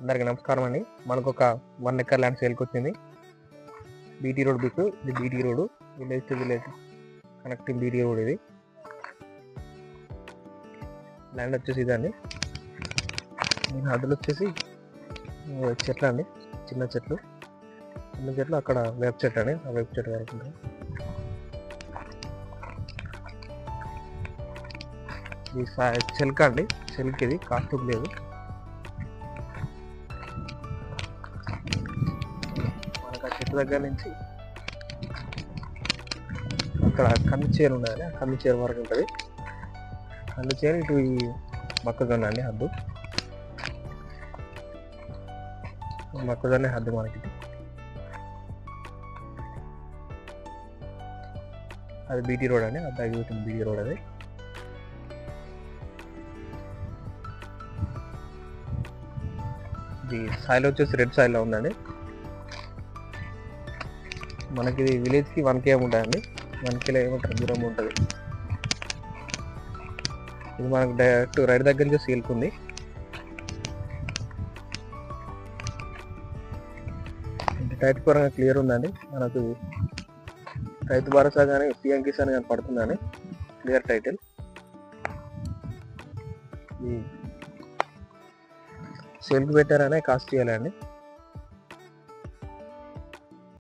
అందరికీ నమస్కారం అండి. మనకు ఒక 1 ఎకర్ ల్యాండ్ సేల్కి వచ్చింది. బీటీ రోడ్ బిక్. ఇది BT road, village to village connecting BT road. ఇది ల్యాండ్ వచ్చేసి ఇదండి. దీని హద్దులు వచ్చేసి చెట్లు అండి, చిన్న చెట్లు అక్కడ వేప చెట్టు అండి. ఆ వేప చెట్టు వరకు ఉంటుంది. ఇది చెల్క అండి, చెల్క్. ఇది కాస్టుకు లేదు. మనకు ఆ చెట్టు దగ్గర నుంచి అక్కడ కంది చేరు ఉన్నది, ఆ కంది చేరు వరకు ఉంటుంది. కంది చేరు ఇటు ఈ మొక్కజొన్న అండి హద్దు. మొక్కజొన్న హద్దు మనకి. అది బీటీ రోడ్ అండి, అది తగ్గుతుంది బీటీ రోడ్. అది ఇది సాయిల్ వచ్చేసి రెడ్ సాయిల్లో ఉందండి. మనకి ఇది విలేజ్కి 1 km ఉంటుందండి. 1 km దూరం ఉంటుంది. ఇది మనకు డైరెక్ట్ రైతు దగ్గర నుంచి సేల్కుంది. టైటిల్ పరంగా క్లియర్ ఉందండి. మనకు రైతు భరోసా కానీ పిఎం కిసాన్ కానీ పడుతుందని క్లియర్ టైటిల్. ఈ సేల్కి పెట్టారనే కాస్ట్ చేయాలండి.